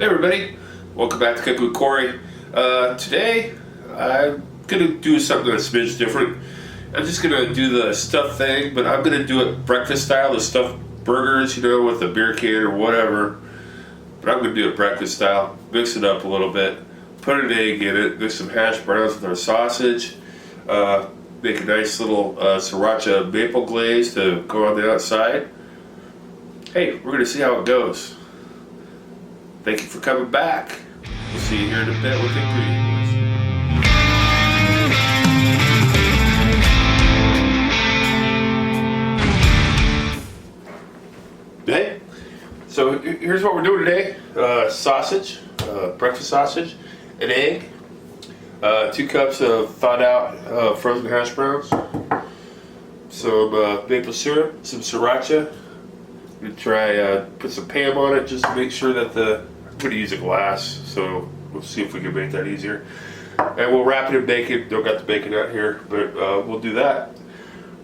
Hey everybody, welcome back to Cooking with Corey. Today I'm gonna do something that's a smidge different. I'm just gonna do the stuffed thing, but I'm gonna do it breakfast style, the stuffed burgers, you know, with a beer can or whatever. But I'm gonna do it breakfast style, mix it up a little bit, put an egg in it, mix some hash browns with our sausage, make a nice little sriracha maple glaze to go on the outside. Hey, we're gonna see how it goes. Thank you for coming back. We'll see you here in a bit with ingredients. Okay, so here's what we're doing today. Sausage, breakfast sausage, an egg, 2 cups of thawed out frozen hash browns, some maple syrup, some sriracha. I'm going to try put some Pam on it just to make sure that I'm going to use a glass, so we'll see if we can make that easier. And we'll wrap it in bacon. Don't got the bacon out here, but we'll do that.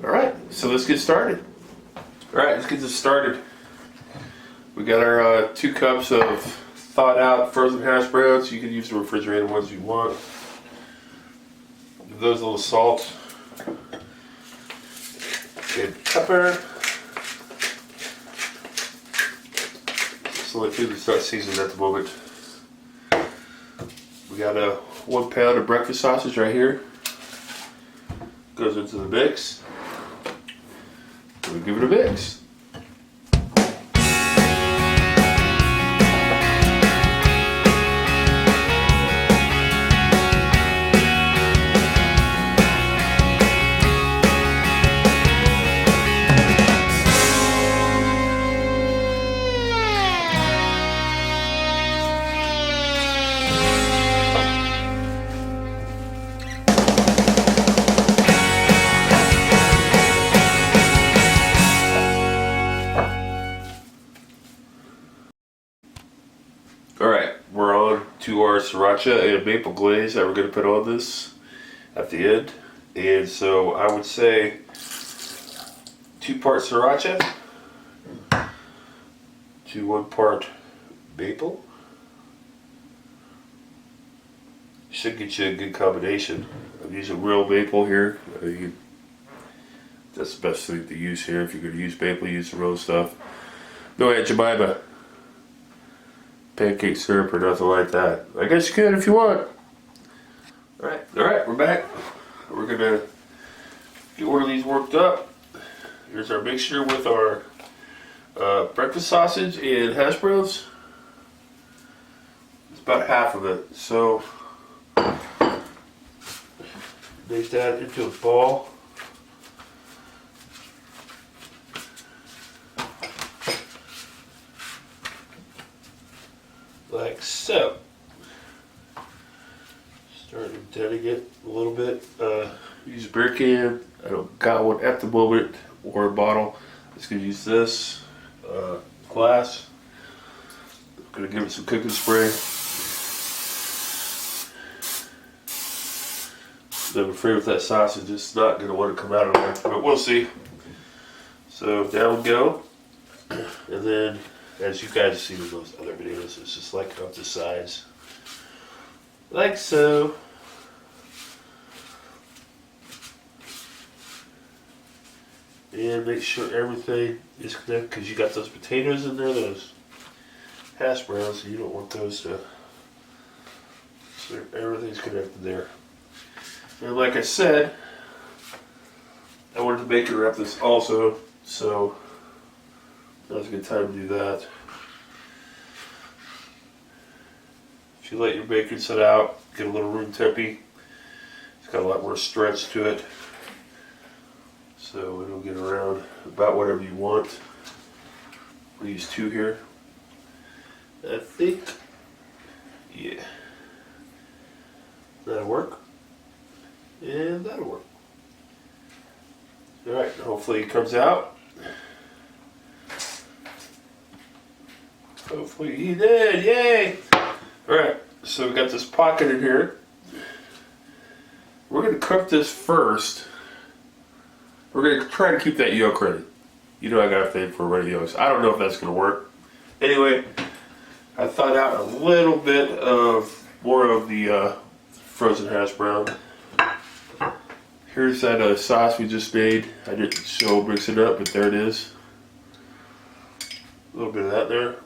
Alright, so let's get started. Alright, let's get this started. We got our 2 cups of thawed out frozen hash browns. You can use the refrigerated ones you want. Give those a little salt and pepper. Only food that's not seasoned at the moment. We got a 1 pound of breakfast sausage right here. Goes into the mix. We give it a mix. Alright, we're on to our sriracha and maple glaze that we're going to put on this at the end. And so I would say 2 parts sriracha to 1 part maple. Should get you a good combination. I'm using real maple here. That's the best thing to use here. If you're going to use maple, use the real stuff. No Aunt Jemima pancake syrup or nothing like that. I guess you could if you want. Alright, we're back. We're gonna get one of these worked up. Here's our mixture with our breakfast sausage and hash browns. It's about half of it. So make that into a ball. Like so. Starting denting it a little bit. Use a beer can. I don't got one at the moment, or a bottle. I'm just gonna use this glass. I'm gonna give it some cooking spray. I'm afraid with that sausage, it's not gonna want to come out of there, but we'll see. So down we go, and then, as you guys have seen in those other videos, it's just like up the sides. Like so. And make sure everything is connected, because you got those potatoes in there, those hash browns, so you don't want those to, so everything's connected there. And like I said, I wanted to bacon wrap this also, so now's a good time to do that. If you let your bacon set out, get a little room tempy. It's got a lot more stretch to it, so it'll get around about whatever you want. We'll use 2 here. I think, yeah, that'll work, and that'll work. All right, hopefully it comes out. Hopefully he did, yay! Alright, so we got this pocket in here. We're going to cook this first. We're going to try to keep that yolk ready. You know I got a thing for ready yolks. I don't know if that's going to work. Anyway, I thawed out a little bit of more of the frozen hash brown. Here's that sauce we just made. I didn't show mix it up, but there it is. A little bit of that there.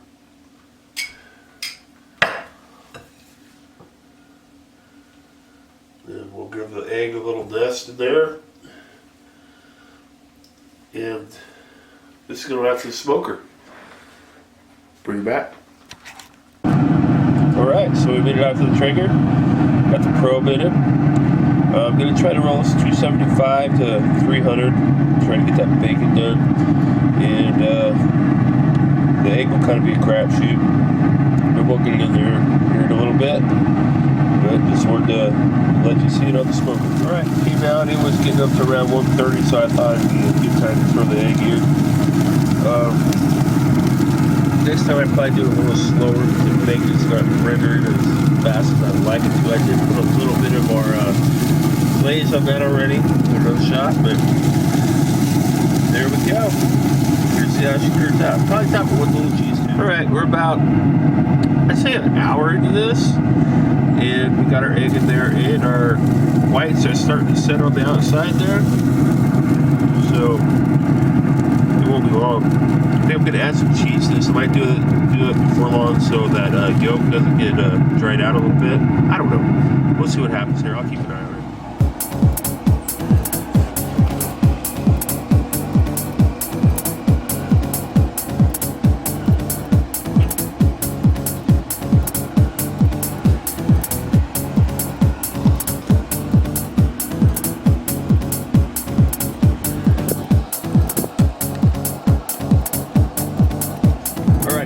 And we'll give the egg a little nest in there. And this is going to go out to the smoker. Bring it back. Alright, so we made it out to the Traeger. Got the probe in it. I'm going to try to roll this 275 to 300. Try to get that bacon done. And the egg will kind of be a crapshoot. And we'll get it in there here in a little bit. But just wanted to let you see it on the smoker. Alright, came out. It was getting up to around 130, so I thought it'd be a good time to throw the egg in. Next time I probably do it a little slower because the bacon's not rendering as fast as I'd like it to. I did put a little bit of our glaze on that already. Another shot, but there we go. Here's how she turns out. Probably top it with a little cheese too. Alright, we're about, I'd say an hour into this. And we got our egg in there, and our whites are starting to set on the outside there. So it won't be long. I think I'm going to add some cheese to this. I might do it before long so that yolk doesn't get dried out a little bit. I don't know. We'll see what happens here. I'll keep an eye on it.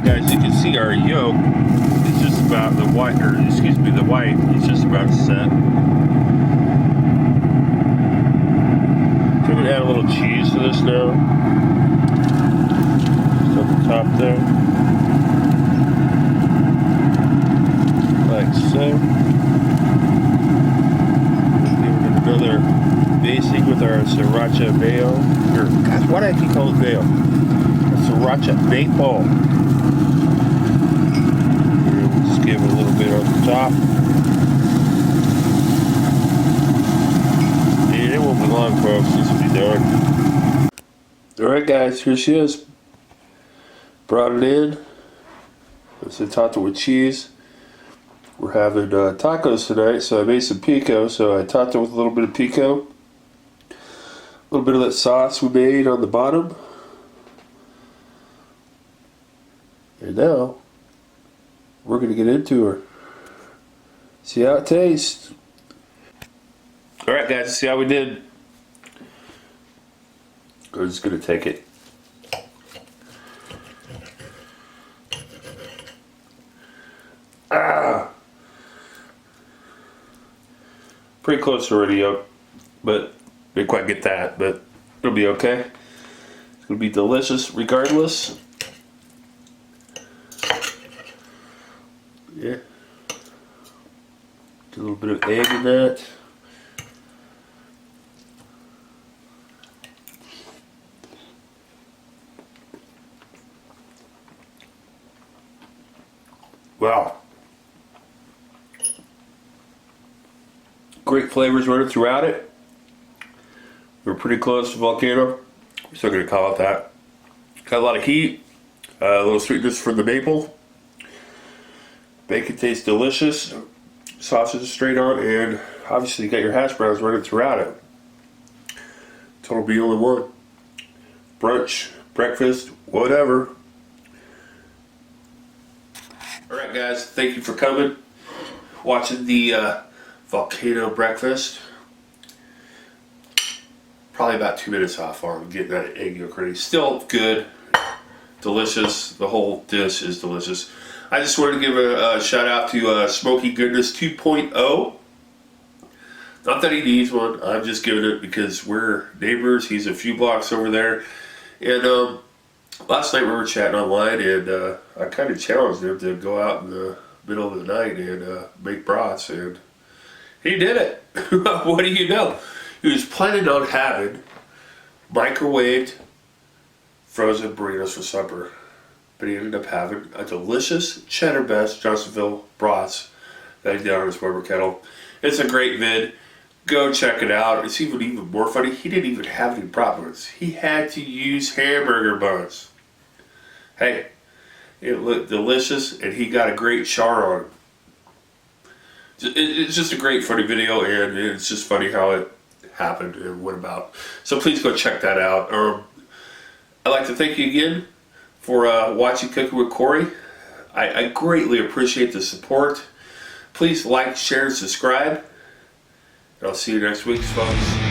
Guys, you can see our yolk is just about the white, or excuse me, the white is just about set. So I'm going to add a little cheese to this now. Just on the top there. Like so. Give it another basting with our sriracha mayo. Or, gosh, why do I keep calling it mayo? Sriracha maple. Give it a little bit on the top. And it won't be long, folks. This will be done. Alright, guys, here she is. Brought it in. It's a taco with cheese. We're having tacos tonight, so I made some pico. So I topped it with a little bit of pico. A little bit of that sauce we made on the bottom. And now we're going to get into her. See how it tastes. Alright guys, let's see how we did. I'm just going to take it. Pretty close already, but didn't quite get that, but it'll be okay. It's going to be delicious regardless. Yeah. Get a little bit of egg in that. Wow. Great flavors running throughout it. We're pretty close to Volcano. We're still going to call it that. Got a lot of heat. A little sweetness from the maple. Bacon tastes delicious. Sausage is straight on, and obviously you got your hash browns running throughout it. Total meal in one. Brunch, breakfast, whatever. Alright guys, thank you for coming. Watching the Volcano breakfast. Probably about 2 minutes off on getting that egg yolk ready. Still good. Delicious. The whole dish is delicious. I just wanted to give a shout out to Smoky Goodness 2.0. Not that he needs one, I'm just giving it because we're neighbors. He's a few blocks over there. And last night we were chatting online, and I kind of challenged him to go out in the middle of the night and make brats, and he did it. What do you know? He was planning on having microwaved frozen burritos for supper. but he ended up having a delicious cheddar best Johnsonville brats that he did on his rubber kettle. It's a great vid. Go check it out. It's even more funny. He didn't even have any brat buns. He had to use hamburger buns. Hey, it looked delicious, and he got a great char on it. It's just a great funny video, and it's just funny how it happened and went about. So please go check that out. I'd like to thank you again for watching Cooking with Corey. I greatly appreciate the support. Please like, share, and subscribe. And I'll see you next week, folks.